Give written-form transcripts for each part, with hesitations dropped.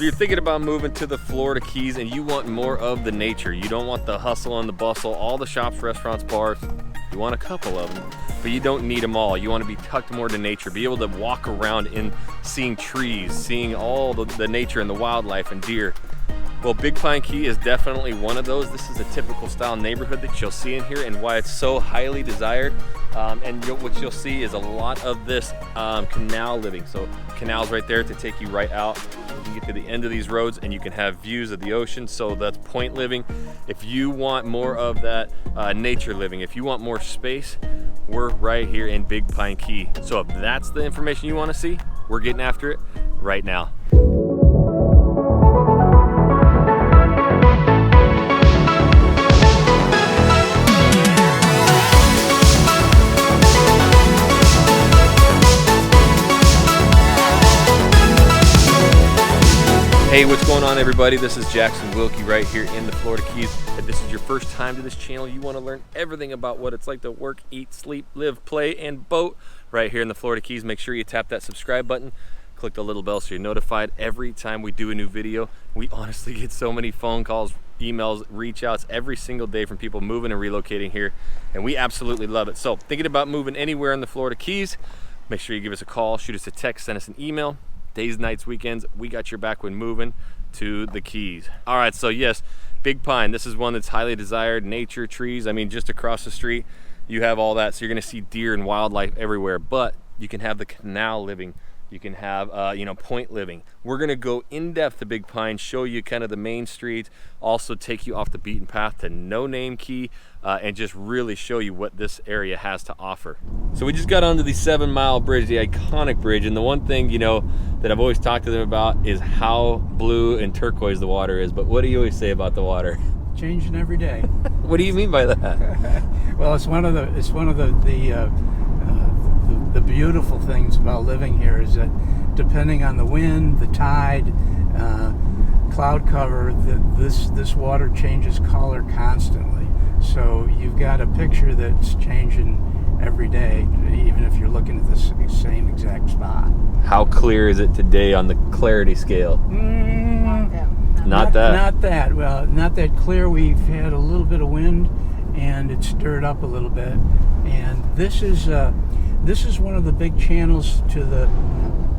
You're thinking about moving to the Florida Keys and you want more of the nature. You don't want the hustle and the bustle, all the shops, restaurants, bars. You want a couple of them, but you don't need them all. You want to be tucked more to nature, be able to walk around in seeing trees, seeing all the nature and the wildlife and deer. Well, Big Pine Key is definitely one of those. This is a typical style neighborhood that you'll see in here and why it's so highly desired. What you'll see is a lot of this canal living. So canals right there to take you right out. You can get to the end of these roads and you can have views of the ocean. So that's point living. If you want more of that nature living, if you want more space, we're right here in Big Pine Key. So if that's the information you want to see, we're getting after it right now. Hey, what's going on, everybody? This is Jackson Wilkey right here in the Florida Keys. If this is your first time to this channel, you want to learn everything about what it's like to work, eat, sleep, live, play, and boat right here in the Florida Keys. Make sure you tap that subscribe button, click the little bell so you're notified every time we do a new video. We honestly get so many phone calls, emails, reach outs every single day from people moving and relocating here, and we absolutely love it. So thinking about moving anywhere in the Florida Keys, make sure you give us a call, shoot us a text, send us an email. Days, nights, weekends, we got your back when moving to the Keys. All right, so yes, Big Pine, this is one that's highly desired. Nature, trees, I mean, just across the street, you have all that. So you're gonna see deer and wildlife everywhere, but you can have the canal living. You can have, point living. We're gonna go in depth to Big Pine, show you kind of the main streets, also take you off the beaten path to No Name Key, and just really show you what this area has to offer. So we just got onto the 7 Mile Bridge, the iconic bridge, and the one thing, that I've always talked to them about is how blue and turquoise the water is. But what do you always say about the water? Changing every day. What do you mean by that? Well, it's one of the beautiful things about living here is that depending on the wind, the tide, cloud cover, this water changes color constantly. So you've got a picture that's changing every day, even if you're looking at the same exact spot. How clear is it today on the clarity scale? Not that. Well, not that clear. We've had a little bit of wind, and it stirred up a little bit. And this is one of the big channels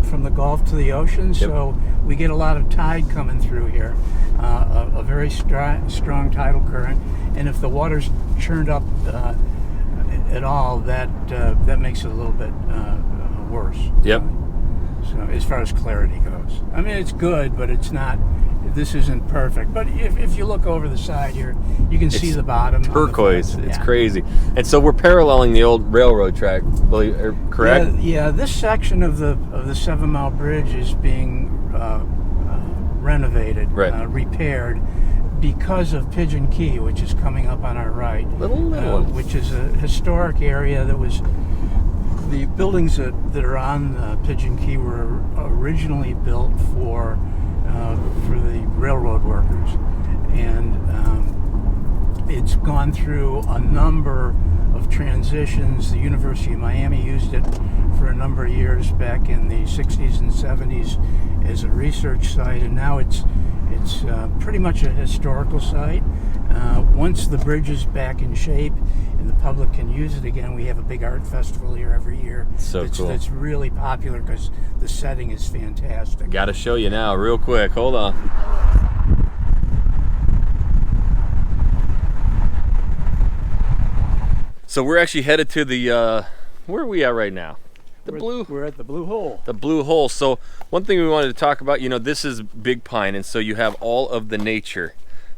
from the Gulf to the ocean. Yep. So we get a lot of tide coming through here, a very strong tidal current. And if the water's churned up at all, that makes it a little bit worse. Yep. So as far as clarity goes, I mean, it's good, but it's not. This isn't perfect. But if you look over the side here, you can see the bottom. Turquoise. It's crazy. And so we're paralleling the old railroad track. Correct? Yeah. This section of the 7 Mile Bridge is being renovated, right. Repaired, because of Pigeon Key, which is coming up on our right, which is a historic area that was. The buildings that are on Pigeon Key were originally built for the railroad workers, and it's gone through a number of transitions. The University of Miami used it for a number of years back in the 60s and 70s as a research site, and now it's pretty much a historical site. Once the bridge is back in shape and the public can use it again, we have a big art festival here every year. Cool. That's really popular because the setting is fantastic. Got to show you now real quick. Hold on. So we're actually headed to the, where are we at right now? We're at the Blue Hole. The Blue Hole. So one thing we wanted to talk about, this is Big Pine, and so you have all of the nature.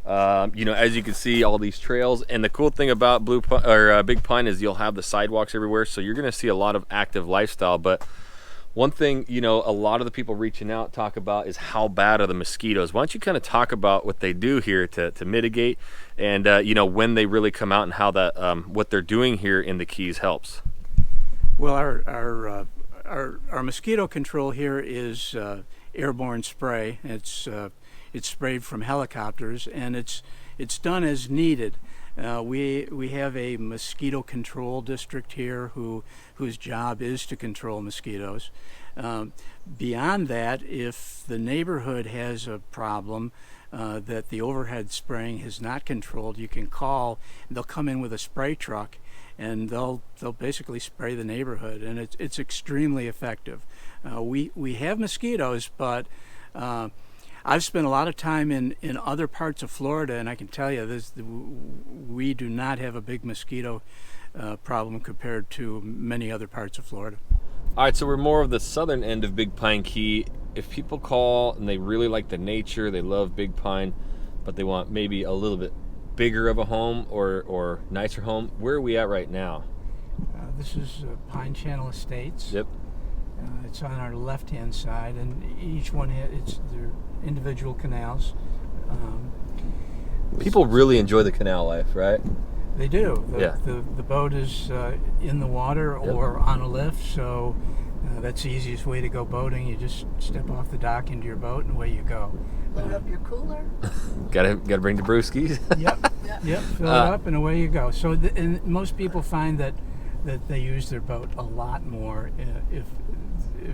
As you can see, all these trails, and the cool thing about Big Pine is you'll have the sidewalks everywhere, so you're going to see a lot of active lifestyle. But one thing, a lot of the people reaching out talk about is how bad are the mosquitoes. Why don't you kind of talk about what they do here to mitigate, and when they really come out and how that what they're doing here in the Keys helps. Well, our mosquito control here is airborne spray. It's it's sprayed from helicopters, and it's done as needed. We have a mosquito control district here whose job is to control mosquitoes. Beyond that, if the neighborhood has a problem that the overhead spraying has not controlled, you can call. They'll come in with a spray truck, and they'll basically spray the neighborhood, and it's extremely effective. We have mosquitoes, but I've spent a lot of time in other parts of Florida, and I can tell you we do not have a big mosquito problem compared to many other parts of Florida. All right, so we're more of the southern end of Big Pine Key. If people call and they really like the nature, they love Big Pine, but they want maybe a little bit bigger of a home or nicer home, where are we at right now? This is Pine Channel Estates. Yep. It's on our left-hand side, and each one it's their individual canals. People really enjoy the canal life, right? They do. Yeah. The boat is in the water or on a lift, so that's the easiest way to go boating. You just step off the dock into your boat, and away you go. Load up your cooler. Gotta bring the brewskis. Yep. Fill it up, and away you go. So, and most people find that they use their boat a lot more if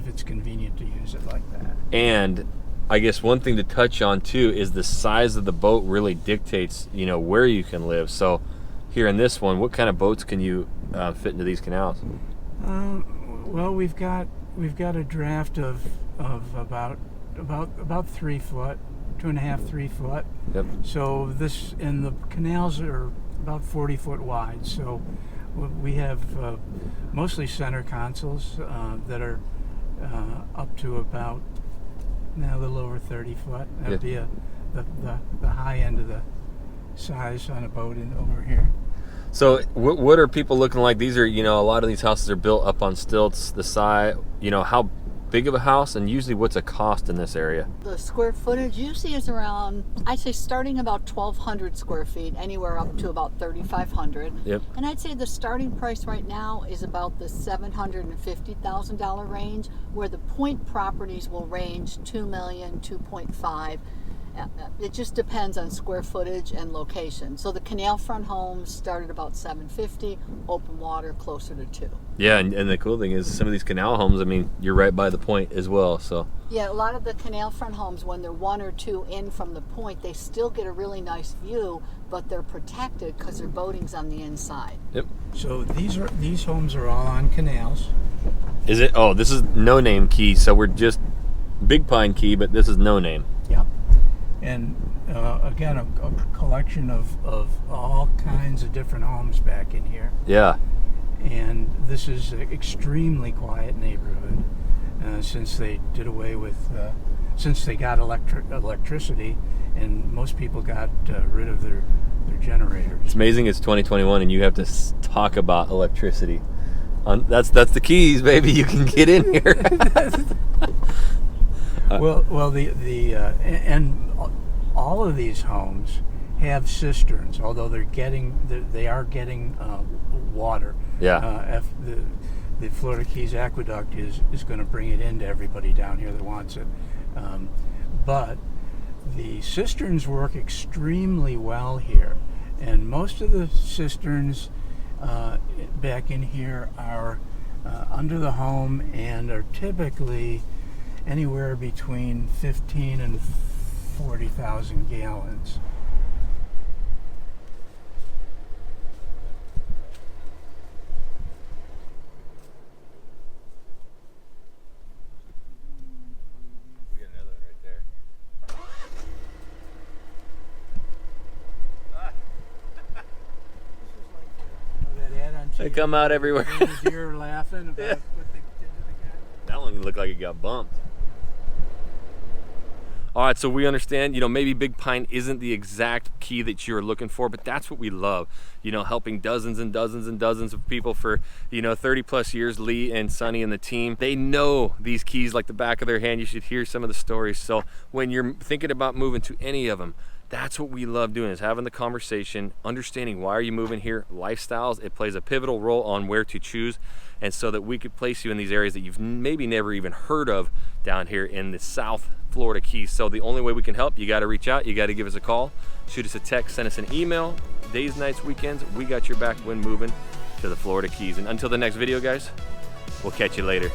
it's convenient to use it like that. And I guess one thing to touch on too is the size of the boat really dictates, where you can live. So here in this one, what kind of boats can you fit into these canals? Well, we've got a draft of about 3 foot, 2.5, 3 foot. Yep. So and the canals are about 40 foot wide. So we have mostly center consoles that are up to about a little over 30 foot. That'd be the high end of the size on a boat over here. So what are people looking like? These are, a lot of these houses are built up on stilts, the side, how big of a house, and usually what's a cost in this area? The square footage usually is around, I'd say starting about 1,200 square feet, anywhere up to about 3,500. Yep. And I'd say the starting price right now is about the $750,000 range, where the point properties will range $2 million, 2.5. It just depends on square footage and location. So the canal front homes start at about $750, open water closer to $2. Yeah, and the cool thing is some of these canal homes, you're right by the point as well. So yeah, a lot of the canal front homes, when they're 1 or 2 in from the point, they still get a really nice view, but they're protected because their boating's on the inside. Yep. So these homes are all on canals. Is it? Oh, this is No Name Key. So we're just Big Pine Key, but this is No Name. Yep. And again, a collection of all kinds of different homes back in here. Yeah. And this is an extremely quiet neighborhood since they did away with, since they got electricity, and most people got rid of their generators. It's amazing it's 2021 and you have to talk about electricity. That's the keys, baby. You can get in here. Well, and all of these homes have cisterns, although they are getting water. Yeah. The Florida Keys Aqueduct is going to bring it into everybody down here that wants it. But the cisterns work extremely well here, and most of the cisterns back in here are under the home and are typically anywhere between 15 and 40,000 gallons. We got another one right there. That ad on They come out everywhere. The deer are laughing about what they did to the guy. That one looked like it got bumped. All right, so we understand, maybe Big Pine isn't the exact key that you're looking for, but that's what we love, helping dozens and dozens and dozens of people for, 30 plus years. Lee and Sunnie and the team, they know these keys like the back of their hand. You should hear some of the stories. So when you're thinking about moving to any of them, That's what we love doing, is having the conversation, understanding why are you moving here. Lifestyles, it plays a pivotal role on where to choose, and so that we could place you in these areas that you've maybe never even heard of down here in the South Florida Keys. So the only way we can help, you got to reach out, you got to give us a call, shoot us a text, send us an email. Days, nights, weekends, we got your back when moving to the Florida Keys. And until the next video, guys, we'll catch you later.